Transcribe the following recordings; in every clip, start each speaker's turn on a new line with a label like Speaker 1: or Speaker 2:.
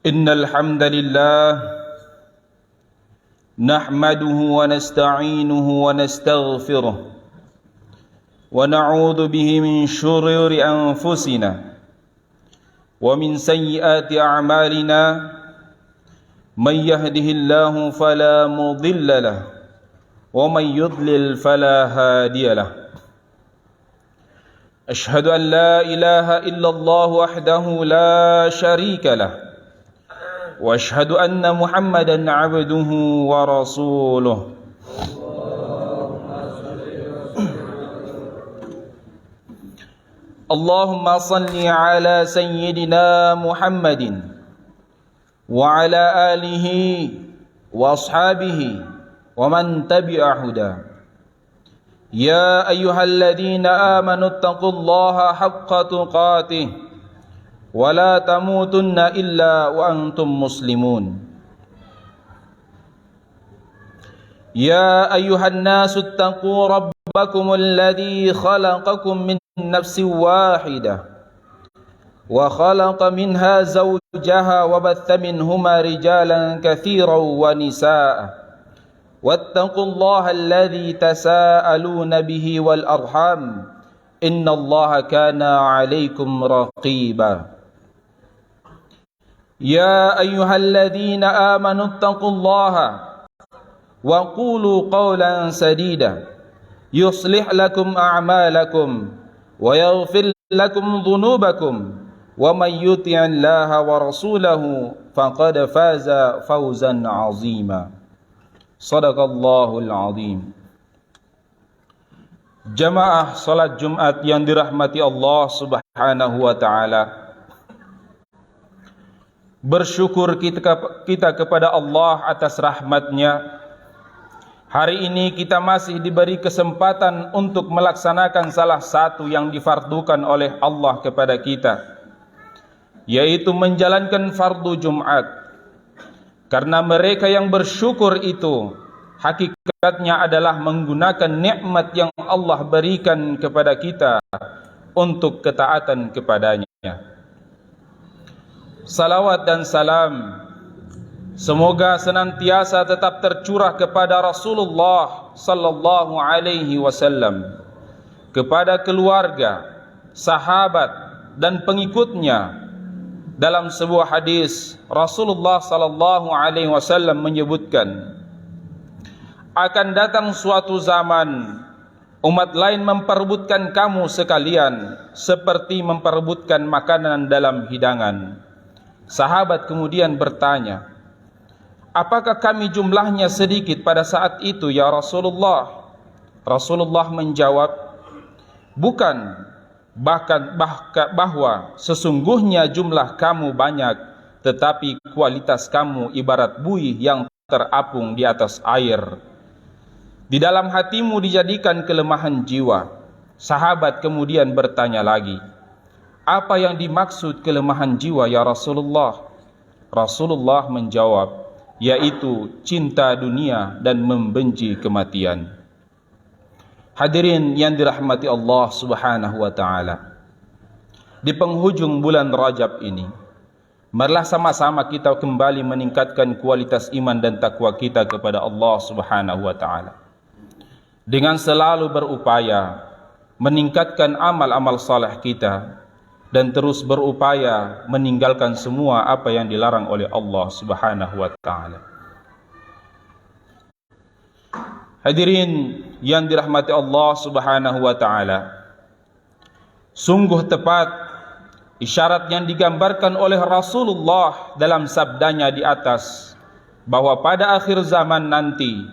Speaker 1: إن الحمد لله نحمده ونستعينه ونستغفره ونعوذ به من شرور أنفسنا ومن سيئات أعمالنا من يهده الله فلا مضل له ومن يضلل فلا هادي له أشهد أن لا إله إلا الله وحده لا شريك له وأشهد أن محمدا عبده ورسوله اللهم صل على سيدنا محمد وعلى آله وأصحابه ومن تبع هداه يا أيها الذين آمنوا اتقوا الله حق تقاته ولا تموتن إلا وأنتم مسلمون يا أيها الناس اتقوا ربكم الذي خلقكم من نفس واحدة وخلق منها زوجها وبث منهما رجالا كثيرا ونساء واتقوا الله الذي تساءلون به والأرحام إن الله كان عليكم رقيبا يا أيها الذين آمنوا اتقوا الله وقولوا قولا سديدا يصلح لكم أعمالكم ويغفر لكم ذنوبكم ومن يطع الله ورسوله فقد فاز فوزا عظيما صدق الله العظيم. Jamaah salat Jumat yang dirahmati Allah Subhanahu wa taala. Bersyukur kita kepada Allah atas rahmat-Nya. Hari ini kita masih diberi kesempatan untuk melaksanakan salah satu yang difardukan oleh Allah kepada kita, yaitu menjalankan fardu Jumat. Karena mereka yang bersyukur itu hakikatnya adalah menggunakan nikmat yang Allah berikan kepada kita untuk ketaatan kepadanya. Salawat dan salam semoga senantiasa tetap tercurah kepada Rasulullah sallallahu alaihi wasallam, kepada keluarga, sahabat dan pengikutnya. Dalam sebuah hadis Rasulullah sallallahu alaihi wasallam menyebutkan, akan datang suatu zaman umat lain memperebutkan kamu sekalian seperti memperebutkan makanan dalam hidangan. Sahabat kemudian bertanya, apakah kami jumlahnya sedikit pada saat itu ya Rasulullah? Rasulullah menjawab, bukan, bahwa sesungguhnya jumlah kamu banyak, tetapi kualitas kamu ibarat buih yang terapung di atas air. Di dalam hatimu dijadikan kelemahan jiwa. Sahabat kemudian bertanya lagi, apa yang dimaksud kelemahan jiwa ya Rasulullah? Rasulullah menjawab, yaitu cinta dunia dan membenci kematian. Hadirin yang dirahmati Allah Subhanahu wa taala. Di penghujung bulan Rajab ini, marilah sama-sama kita kembali meningkatkan kualitas iman dan takwa kita kepada Allah Subhanahu wa taala, dengan selalu berupaya meningkatkan amal-amal saleh kita dan terus berupaya meninggalkan semua apa yang dilarang oleh Allah Subhanahu wa taala. Hadirin yang dirahmati Allah Subhanahu wa taala, sungguh tepat isyarat yang digambarkan oleh Rasulullah dalam sabdanya di atas, bahwa pada akhir zaman nanti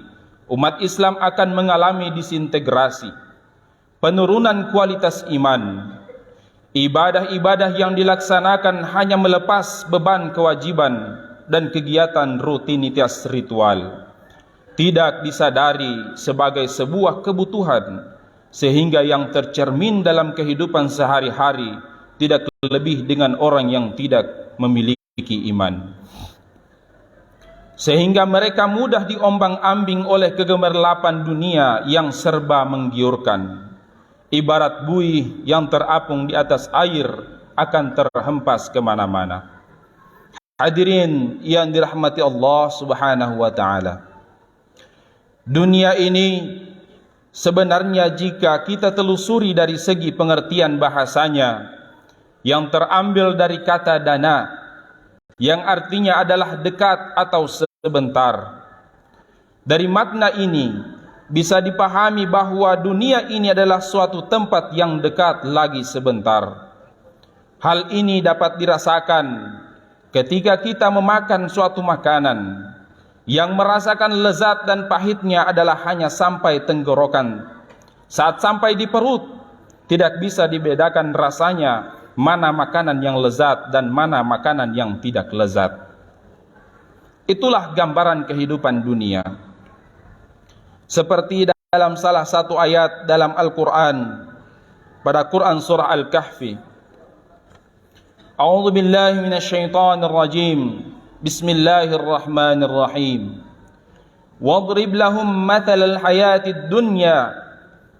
Speaker 1: umat Islam akan mengalami disintegrasi, penurunan kualitas iman. Ibadah-ibadah yang dilaksanakan hanya melepas beban kewajiban dan kegiatan rutinitas ritual, tidak disadari sebagai sebuah kebutuhan, sehingga yang tercermin dalam kehidupan sehari-hari tidak lebih dengan orang yang tidak memiliki iman, sehingga mereka mudah diombang-ambing oleh kegemerlapan dunia yang serba menggiurkan. Ibarat buih yang terapung di atas air akan terhempas kemana-mana. Hadirin yang dirahmati Allah Subhanahu wa taala. Dunia ini sebenarnya jika kita telusuri dari segi pengertian bahasanya yang terambil dari kata dana, yang artinya adalah dekat atau sebentar. Dari makna ini bisa dipahami bahwa dunia ini adalah suatu tempat yang dekat lagi sebentar. Hal ini dapat dirasakan ketika kita memakan suatu makanan yang merasakan lezat dan pahitnya adalah hanya sampai tenggorokan. Saat sampai di perut, tidak bisa dibedakan rasanya mana makanan yang lezat dan mana makanan yang tidak lezat. Itulah gambaran kehidupan dunia. Seperti dalam salah satu ayat dalam Al-Quran, pada Quran surah Al-Kahfi, A'udzu billahi minasyaitonir rajim. Bismillahirrahmanirrahim. Wadrib lahum mathalal hayatid dunya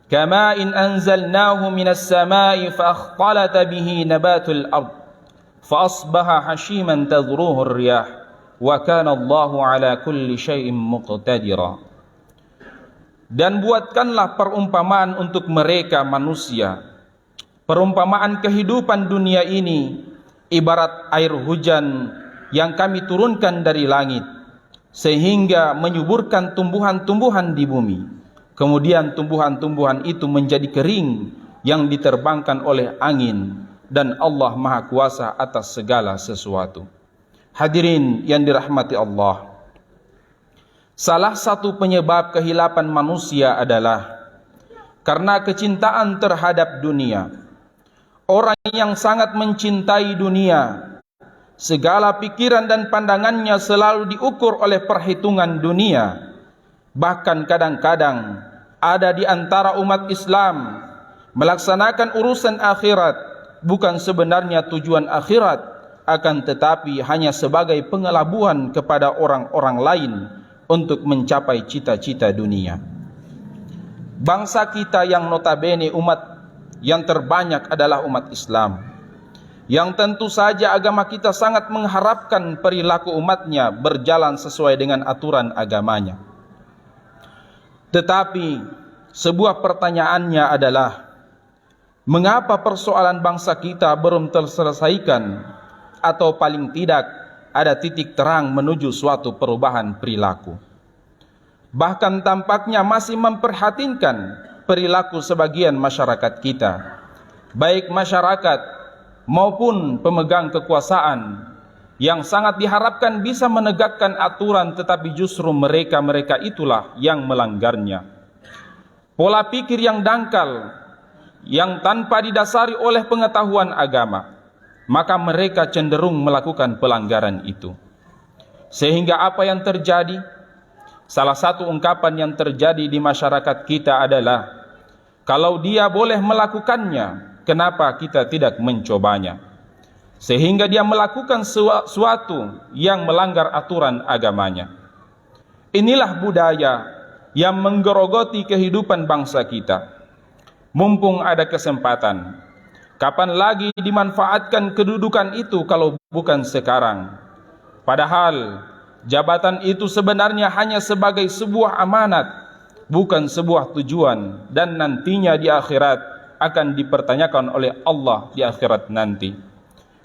Speaker 1: kama'in anzalnahu minas sama'i fa akhtalata bihi nabatul ard fa asbaha hashiman tadhruhu ar-riyah wa kana Allahu ala kulli syai'in muqtadira. Dan buatkanlah perumpamaan untuk mereka manusia. Perumpamaan kehidupan dunia ini ibarat air hujan yang kami turunkan dari langit, sehingga menyuburkan tumbuhan-tumbuhan di bumi. Kemudian tumbuhan-tumbuhan itu menjadi kering yang diterbangkan oleh angin, dan Allah Maha Kuasa atas segala sesuatu. Hadirin yang dirahmati Allah, salah satu penyebab kehilapan manusia adalah karena kecintaan terhadap dunia. Orang yang sangat mencintai dunia, segala pikiran dan pandangannya selalu diukur oleh perhitungan dunia. Bahkan kadang-kadang ada di antara umat Islam melaksanakan urusan akhirat bukan sebenarnya tujuan akhirat, akan tetapi hanya sebagai pengelabuhan kepada orang-orang lain untuk mencapai cita-cita dunia. Bangsa kita yang notabene umat yang terbanyak adalah umat Islam, yang tentu saja agama kita sangat mengharapkan perilaku umatnya berjalan sesuai dengan aturan agamanya. Tetapi sebuah pertanyaannya adalah, mengapa persoalan bangsa kita belum terselesaikan, atau paling tidak ada titik terang menuju suatu perubahan perilaku? Bahkan tampaknya masih memperhatinkan perilaku sebagian masyarakat kita, baik masyarakat maupun pemegang kekuasaan, yang sangat diharapkan bisa menegakkan aturan, tetapi justru mereka itulah yang melanggarnya. Pola pikir yang dangkal, yang tanpa didasari oleh pengetahuan agama, maka mereka cenderung melakukan pelanggaran itu. Sehingga apa yang terjadi? Salah satu ungkapan yang terjadi di masyarakat kita adalah, kalau dia boleh melakukannya, kenapa kita tidak mencobanya? Sehingga dia melakukan sesuatu yang melanggar aturan agamanya. Inilah budaya yang menggerogoti kehidupan bangsa kita. Mumpung ada kesempatan, kapan lagi dimanfaatkan kedudukan itu kalau bukan sekarang? Padahal jabatan itu sebenarnya hanya sebagai sebuah amanat, bukan sebuah tujuan, dan nantinya di akhirat akan dipertanyakan oleh Allah di akhirat nanti.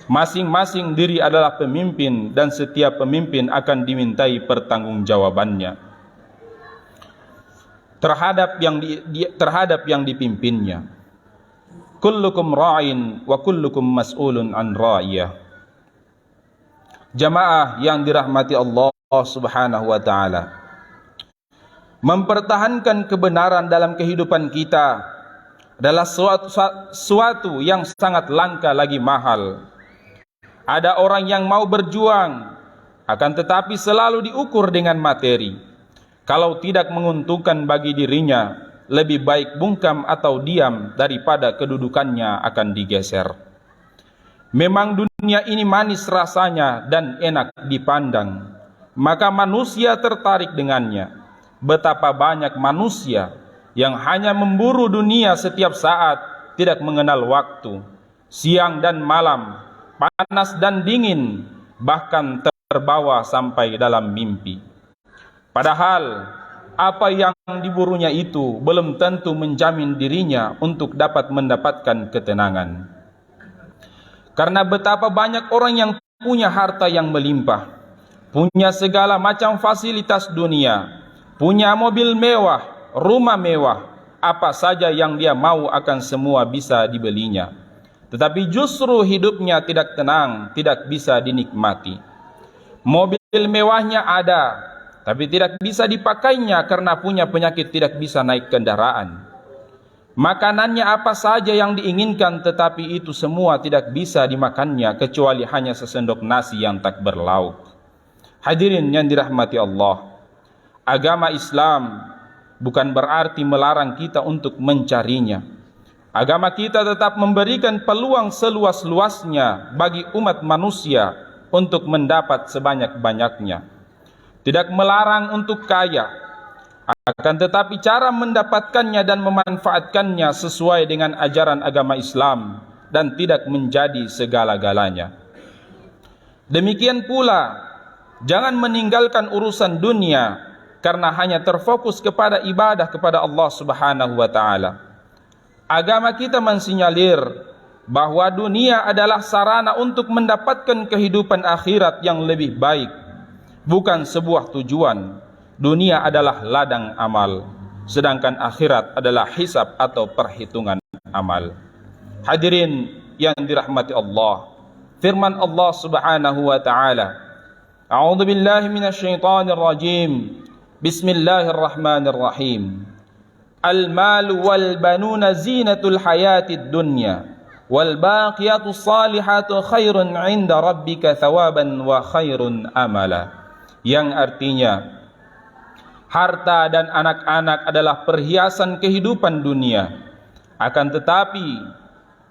Speaker 1: Masing-masing diri adalah pemimpin, dan setiap pemimpin akan dimintai pertanggungjawabannya terhadap yang dipimpinnya. Kullukum ra'in wa kullukum mas'ulun an ra'iyah. Jamaah yang dirahmati Allah Subhanahu wa taala, mempertahankan kebenaran dalam kehidupan kita adalah suatu yang sangat langka lagi mahal. Ada orang yang mau berjuang, akan tetapi selalu diukur dengan materi. Kalau tidak menguntungkan bagi dirinya, lebih baik bungkam atau diam daripada kedudukannya akan digeser. Memang dunia ini manis rasanya dan enak dipandang, maka manusia tertarik dengannya. Betapa banyak manusia yang hanya memburu dunia setiap saat, tidak mengenal waktu, siang dan malam, panas dan dingin, bahkan terbawa sampai dalam mimpi. Padahal apa yang diburunya itu belum tentu menjamin dirinya untuk dapat mendapatkan ketenangan. Karena betapa banyak orang yang punya harta yang melimpah, punya segala macam fasilitas dunia, punya mobil mewah, rumah mewah, apa saja yang dia mau akan semua bisa dibelinya. Tetapi justru hidupnya tidak tenang, tidak bisa dinikmati. Mobil mewahnya ada, tapi tidak bisa dipakainya karena punya penyakit tidak bisa naik kendaraan. Makanannya apa saja yang diinginkan, tetapi itu semua tidak bisa dimakannya kecuali hanya sesendok nasi yang tak berlauk. Hadirin yang dirahmati Allah, agama Islam bukan berarti melarang kita untuk mencarinya. Agama kita tetap memberikan peluang seluas-luasnya bagi umat manusia untuk mendapat sebanyak-banyaknya. Tidak melarang untuk kaya, akan tetapi cara mendapatkannya dan memanfaatkannya sesuai dengan ajaran agama Islam dan tidak menjadi segala-galanya. Demikian pula, jangan meninggalkan urusan dunia karena hanya terfokus kepada ibadah kepada Allah Subhanahu wa taala. Agama kita mensinyalir bahwa dunia adalah sarana untuk mendapatkan kehidupan akhirat yang lebih baik, bukan sebuah tujuan. Dunia adalah ladang amal, sedangkan akhirat adalah hisab atau perhitungan amal. Hadirin yang dirahmati Allah, firman Allah Subhanahu wa taala, A'udzu billahi minasyaitonir rajim. Bismillahirrahmanirrahim. Al-malu wal banuna zinatul hayatid dunya wal baqiyatus salihatu khairun 'inda rabbika thawaban wa khairun amala. Yang artinya, harta dan anak-anak adalah perhiasan kehidupan dunia, akan tetapi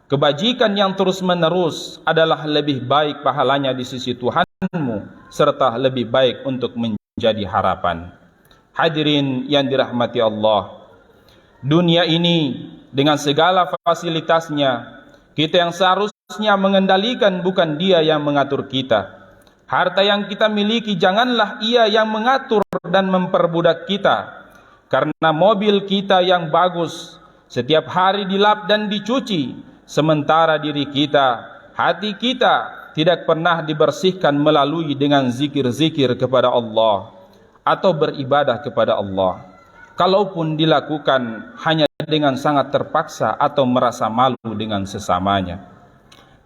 Speaker 1: kebajikan yang terus-menerus adalah lebih baik pahalanya di sisi Tuhanmu serta lebih baik untuk menjadi harapan. Hadirin yang dirahmati Allah, dunia ini dengan segala fasilitasnya, kita yang seharusnya mengendalikan, bukan dia yang mengatur kita. Harta yang kita miliki janganlah ia yang mengatur dan memperbudak kita. Karena mobil kita yang bagus setiap hari dilap dan dicuci, sementara diri kita, hati kita tidak pernah dibersihkan melalui dengan zikir-zikir kepada Allah atau beribadah kepada Allah. Kalaupun dilakukan hanya dengan sangat terpaksa atau merasa malu dengan sesamanya.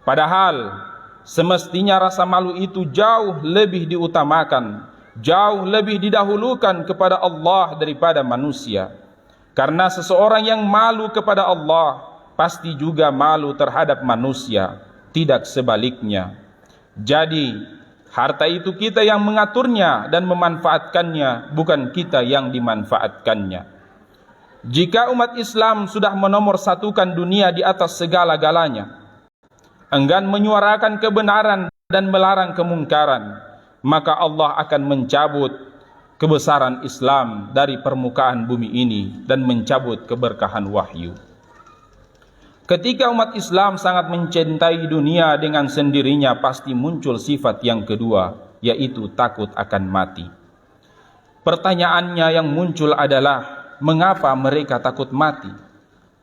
Speaker 1: Padahal semestinya rasa malu itu jauh lebih diutamakan, jauh lebih didahulukan kepada Allah daripada manusia. Karena seseorang yang malu kepada Allah pasti juga malu terhadap manusia, tidak sebaliknya. Jadi harta itu kita yang mengaturnya dan memanfaatkannya, bukan kita yang dimanfaatkannya. Jika umat Islam sudah menomorsatukan dunia di atas segala-galanya, enggan menyuarakan kebenaran dan melarang kemungkaran, maka Allah akan mencabut kebesaran Islam dari permukaan bumi ini dan mencabut keberkahan wahyu. Ketika umat Islam sangat mencintai dunia, dengan sendirinya pasti muncul sifat yang kedua, yaitu takut akan mati. Pertanyaannya yang muncul adalah, mengapa mereka takut mati?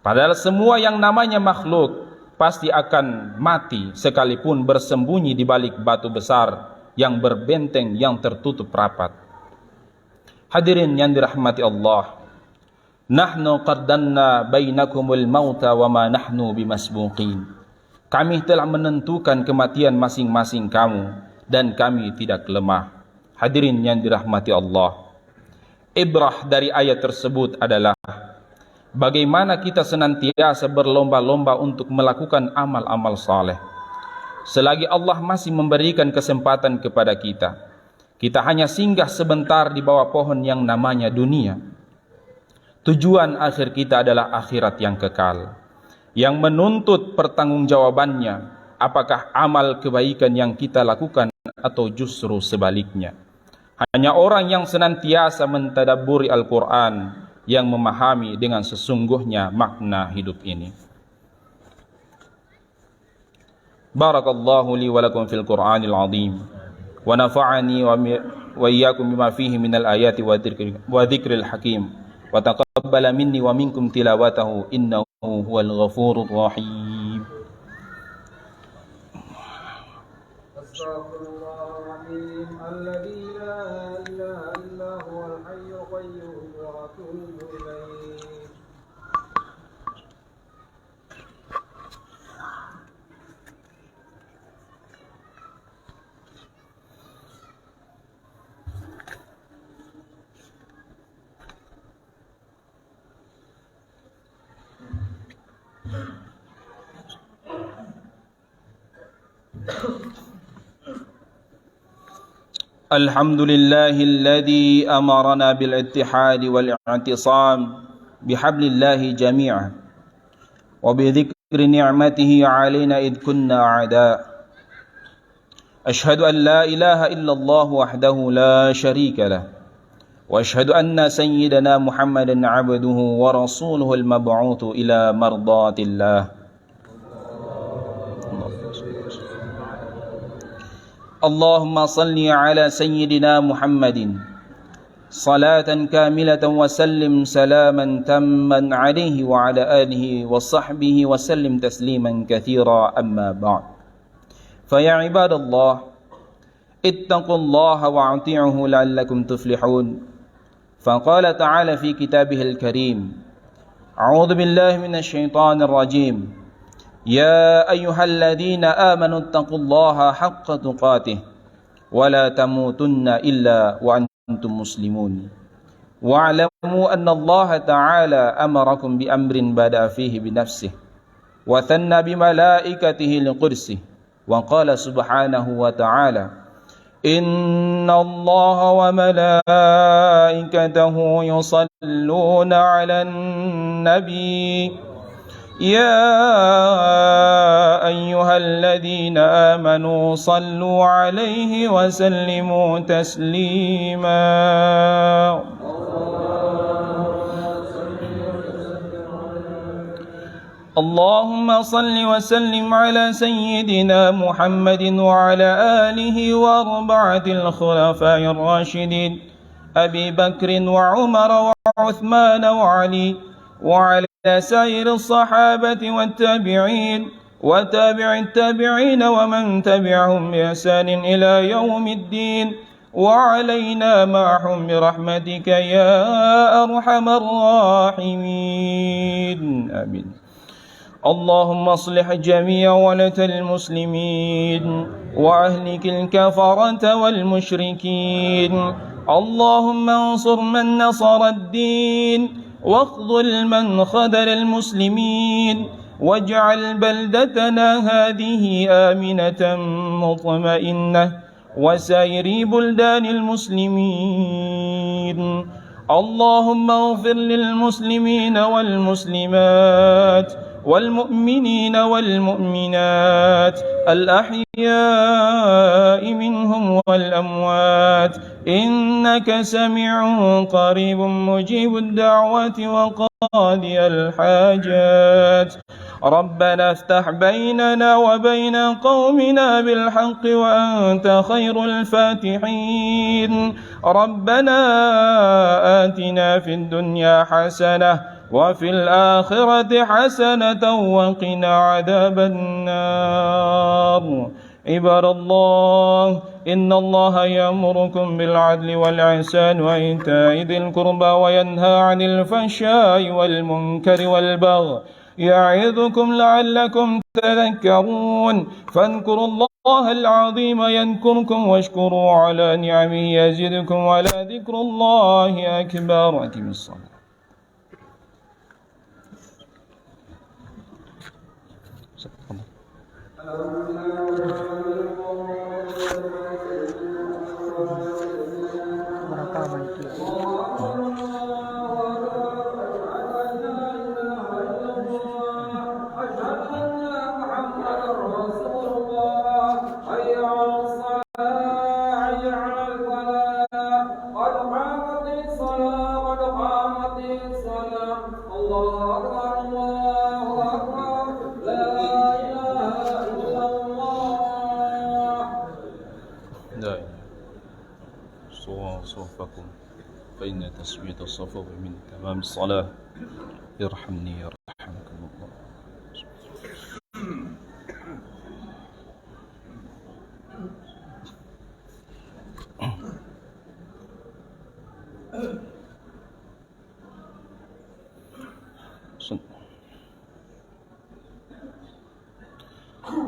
Speaker 1: Padahal semua yang namanya makhluk pasti akan mati, sekalipun bersembunyi di balik batu besar yang berbenteng yang tertutup rapat. Hadirin yang dirahmati Allah, nahnu qaddanna bainakumul mauta wa ma nahnu bimasbuqin. Kami telah menentukan kematian masing-masing kamu dan kami tidak lemah. Hadirin yang dirahmati Allah, ibrah dari ayat tersebut adalah bagaimana kita senantiasa berlomba-lomba untuk melakukan amal-amal saleh. Selagi Allah masih memberikan kesempatan kepada kita, kita hanya singgah sebentar di bawah pohon yang namanya dunia. Tujuan akhir kita adalah akhirat yang kekal, yang menuntut pertanggungjawabannya, apakah amal kebaikan yang kita lakukan atau justru sebaliknya. Hanya orang yang senantiasa mentadabburi Al-Quran yang memahami dengan sesungguhnya makna hidup ini. Barakallahu li wa lakum fil Qur'anil azim, ونفعني وإياكم بما فيه من الآيات وذكر الحكيم وتقبل مني ومنكم تلاوته إنه هو الغفور الرحيم.
Speaker 2: أستغفر الله العظيم الذي لا إله إلا هو الحي القيوم وأتوب إليه.
Speaker 1: الحمد لله الذي أمرنا بالاتحاد والاعتصام بحبل الله جميعا وبذكر نعمته علينا إذ كنا أعداء. أشهد أن لا إله إلا الله وحده لا شريك له وأشهد أن سيدنا محمدا عبده ورسوله المبعوث إلى مرضات الله. اللهم صل على سيدنا محمد صلاة كاملة وسلم سلاما تاما عليه وعلى آله وصحبه وسلم تسليما كثيرا. أما بعد، فيا عباد الله اتقوا الله واطيعوه لعلكم تفلحون. فقال تعالى في كتابه الكريم: أعوذ بالله من الشيطان الرجيم: يا أيها الذين آمنوا اتقوا الله حق تقاته ولا تموتن إلا وأنتم مسلمون. واعلموا أن الله تعالى أمركم بأمر بدأ فيه بنفسه وثنى بملائكته لقدسه وقال سبحانه وتعالى: إن الله وملائكته يصلون على النبي يا أيها الذين آمنوا صلوا عليه وسلموا تسليما. اللهم صل وسلم على سيدنا محمد وعلى آله وأربعة الخلفاء الراشدين أبي بكر وعمر وعثمان وعلي وعلى سائر الصحابة والتابعين وتابع التابعين ومن تبعهم بإحسان إلى يوم الدين وعلينا معهم برحمتك يا أرحم الراحمين. آمين. اللهم اصلح جميع ولاة المسلمين وأهلك الكفرة والمشركين. اللهم انصر من نصر الدين واخذل من خذل المسلمين واجعل بلدتنا هذه آمنة مطمئنة وسائر بلدان المسلمين. اللهم اغفر للمسلمين والمسلمات والمؤمنين والمؤمنات الأحياء منهم والأموات إنك سميع قريب مجيب الدعوات وقاضي الحاجات. ربنا افتح بيننا وبين قومنا بالحق وأنت خير الفاتحين. ربنا آتنا في الدنيا حسنة وفي الآخرة حسنة وقنا عذاب النار. عباد الله إن الله يأمركم بالعدل والإحسان وإيتاء ذي القربى وينهى عن الفحشاء والمنكر والبغي يعظكم لعلكم تذكرون. فاذكروا الله العظيم يذكركم واشكروا على نعمه يزدكم ولذكر الله أكبر. أقم الصلاة.
Speaker 2: الله أكبر. لا إله إلا الله.
Speaker 1: فإن تسوية الصفوف من تمام الصلاة. ارحمني يرحمكم الله.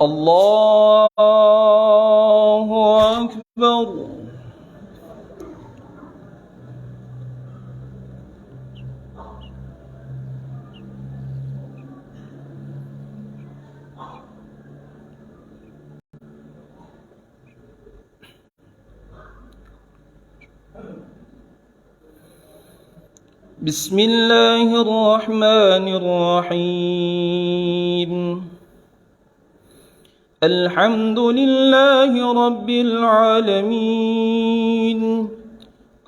Speaker 1: الله أكبر. بسم الله الرحمن الرحيم. الحمد لله رب العالمين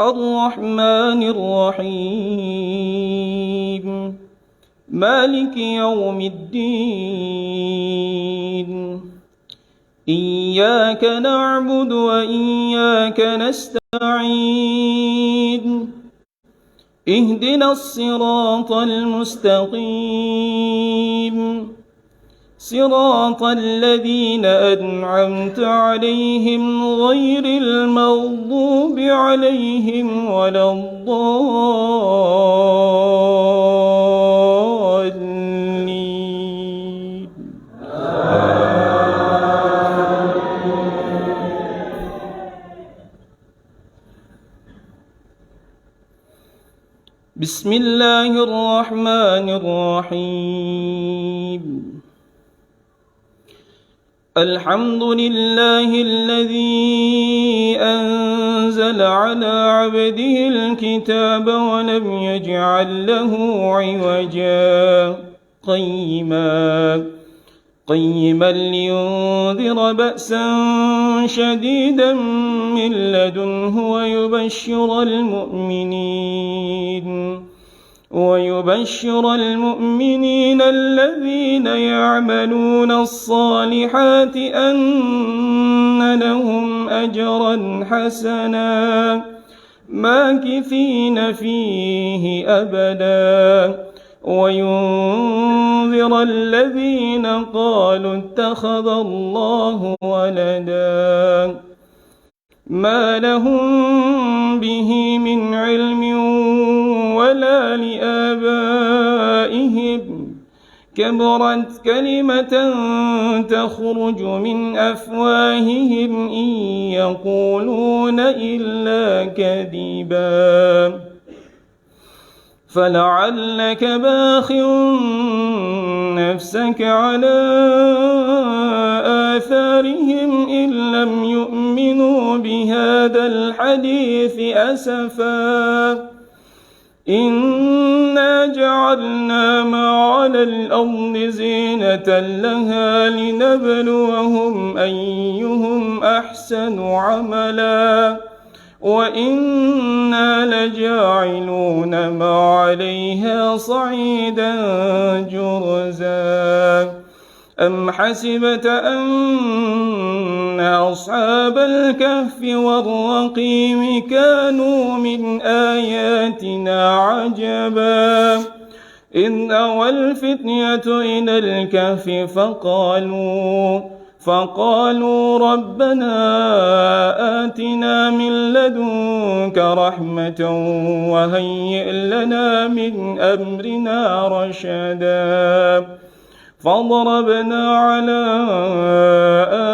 Speaker 1: الرحمن الرحيم مالك يوم الدين. إياك نعبد وإياك نستعين. اهدنا الصراط المستقيم صراط الذين أنعمت عليهم غير المغضوب عليهم ولا الضالين. بسم الله الرحمن الرحيم. الحمد لله الذي أنزل على عبده الكتاب ولم يجعل له عوجا قيما لينذر بأسا شديدا من لدنه ويبشر المؤمنين الذين يعملون الصالحات أن لهم أجرا حسنا ماكثين فيه أبدا وينذر الذين قالوا اتخذ الله ولدا ما لهم به من علم ولا لآبائهم كبرت كلمة تخرج من أفواههم إن يقولون إلا كذبا فلعلك باخع نفسك على آثارهم إن لم يؤمنوا بهذا الحديث أسفا إنا جعلنا ما على الأرض زينة لها لنبلوهم أيهم أحسن عملا وإنا لجاعلون ما عليها صعيدا جرزا. أم حسبت أن أصحاب الكهف والرقيم كانوا من آياتنا عجبا إذ أوى الفتية إلى الكهف فقالوا ربنا آتنا من لدنك رحمة وهيئ لنا من أمرنا رشدا فضربنا على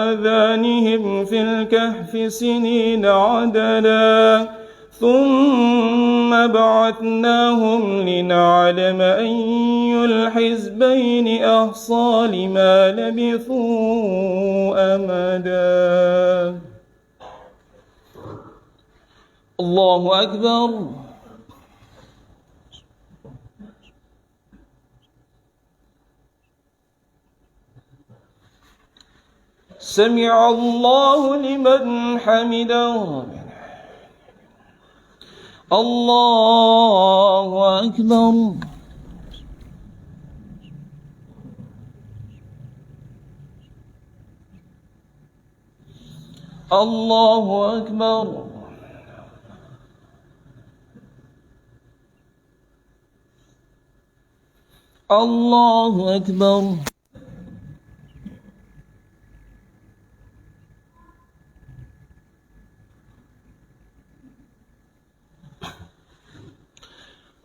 Speaker 1: آذانهم في الكهف سنين عددا ثم بعثناهم لنعلم أي الحزبين أحصى لما لبثوا أمدا. الله أكبر. سمع الله لمن حمده. الله أكبر. الله أكبر. الله أكبر.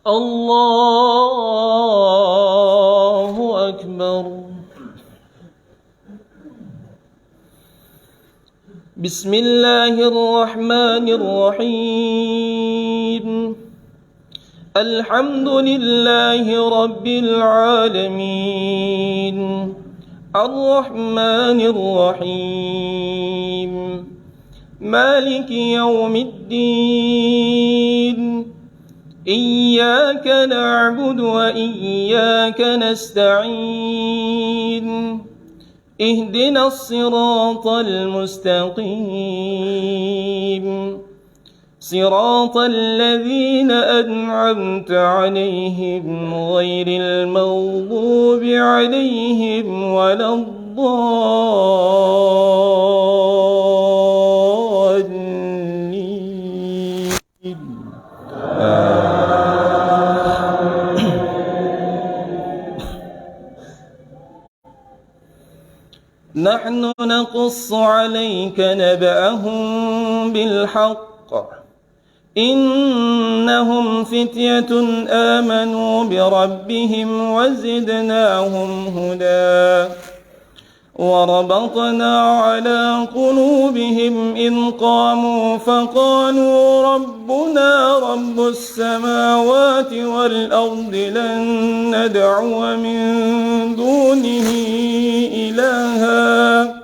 Speaker 1: الله أكبر. بسم الله الرحمن الرحيم. الحمد لله رب العالمين الرحمن الرحيم مالك يوم الدين إياك نعبد وإياك نستعين اهدنا الصراط المستقيم صراط الذين أنعمت عليهم غير المغضوب عليهم ولا الضالين. نحن نقص عليك نبأهم بالحق إنهم فتية آمنوا بربهم وزدناهم هدى وربطنا على قلوبهم إذ قاموا فقالوا ربنا رب السماوات والأرض لن ندعو من دونه إلها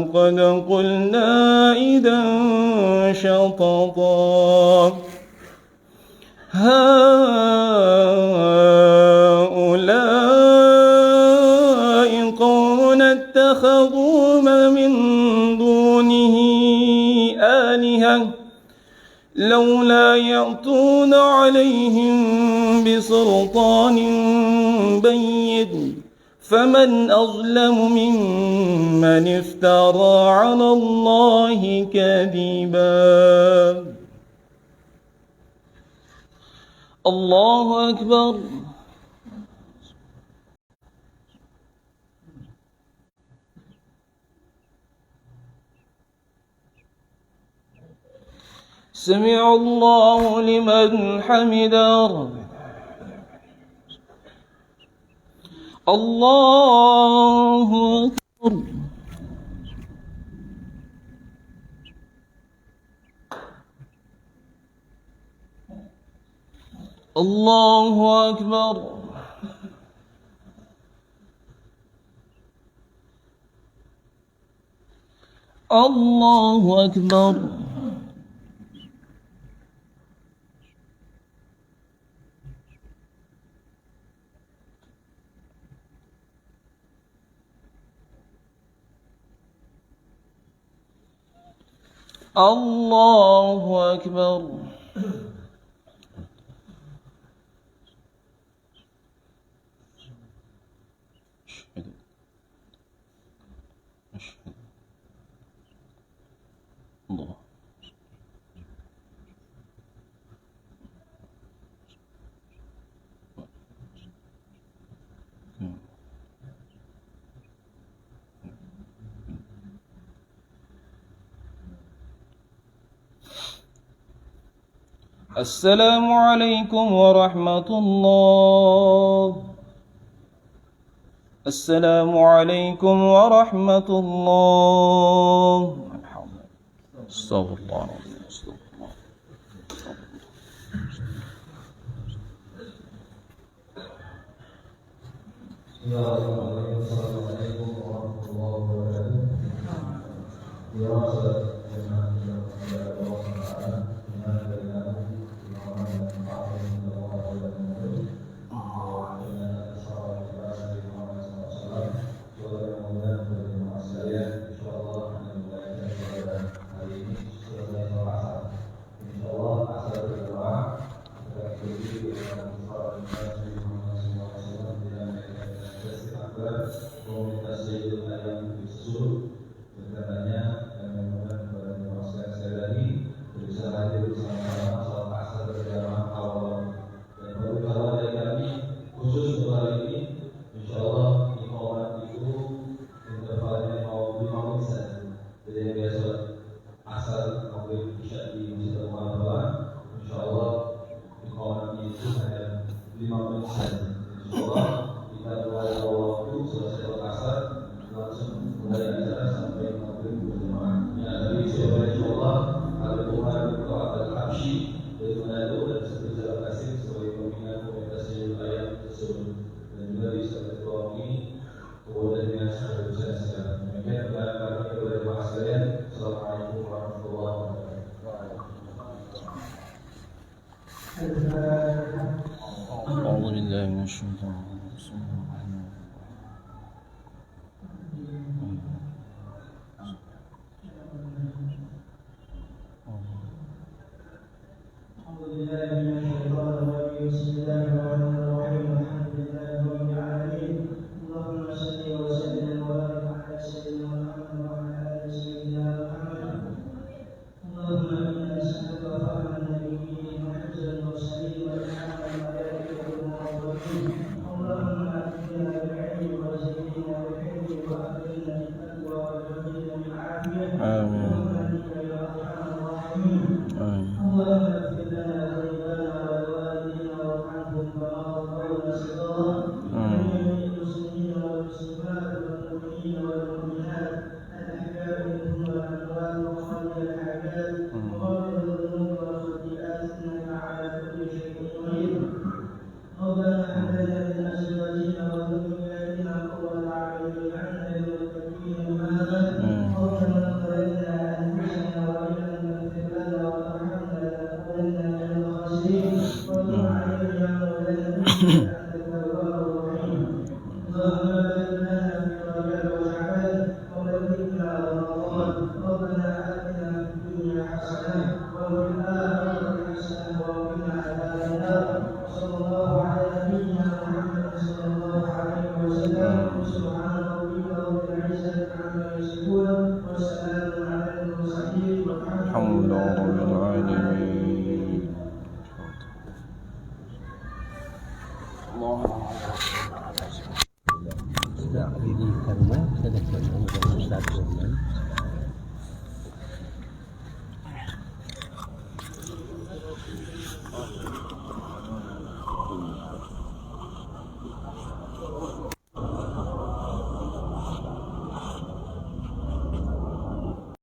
Speaker 1: لقد قلنا إذا شططا هؤلاء قوم اتخذوا من دونه آلهة لولا يأتون عليهم بسلطان بين فمن أظلم ممن افترى على الله كذبا. الله أكبر. سمع الله لمن حمده. الله أكبر. الله أكبر. الله أكبر. الله أكبر. الله. السلام عليكم ورحمة الله. السلام عليكم ورحمة الله. استغفر الله العظيم. استغفر الله.
Speaker 2: السلام عليكم ورحمة الله وبركاته. دراسة جماعة الله تعالى بما بينه Sayyidul Ayam Disusul dan katanya dan memohon kepada masyarakat sekali lagi berusaha hanya 5 menit saja. Insyaallah kita mulai waktu selesai asar langsung mulai acara sampai maghrib berjamaah. Ya, dari siapa insyaallah ada Umar Al-Habsyi dari Manado dan seperti Jalan Kasih sebagai pembina komunitas wilayah tersebut, dan juga di Ketua ini kemudian dengan secara secara demikian kami kepada jemaah sekalian. Assalamualaikum warahmatullahi wabarakatuh.
Speaker 3: أعوذ بالله من الشيطان الرجيم. بسم الله الرحمن
Speaker 4: أعوذ بالله من الشيطان الرجيم. بسم الله الرحمن الرحيم. الحمد لله رب العالمين. اللهم صل وسلم وبارك على سيدنا محمد وعلى آل سيدنا محمد. اللهم إنا نسألك فهم النبيين وحفظ المرسلين والإلهام الملائكة والمقربين. اللهم أكرمنا بالعلم وزينا بالحلم وأكرمنا بالتقوى وجميلنا بالعافية.
Speaker 3: آمين.
Speaker 4: برحمتك يا أرحم الراحمين.
Speaker 3: آمين.
Speaker 4: اللهم اغفر لنا ذنوبنا ولوالدينا وارحمهم كما ربونا صغارا. جميع المسلمين والمسلمات والمؤمنين والمؤمنات الأحياء منهم والأموات وخالي الحاجات وغفر الذنوب والخطيئات إنك على كل شيء قدير. ربنا هب لنا من أزواجنا وذرياتنا قرة أعين واجعلنا للمتقين إماما. ربنا اغفر لنا أنفسنا وإن لم تغفر لنا وترحمنا لنكونن من الخاسرين. وتب علينا يا مولانا إنك أنت التواب الرحيم. اللهم بارك لنا في رجب وشعبان وبلغنا رمضان. ربنا آتنا في الدنيا حسنة وفي الآخرة حسنة وقنا عذاب النار. صلى الله على نبينا محمد صلى الله عليه وسلم. سبحان ربك رب العزة عما يصفون وسلام على المرسلين والحمد
Speaker 3: الحمد لله رب العالمين.
Speaker 5: Sudah ini ke rumah, saya dah ketemu dengan Ustaz Sulaiman.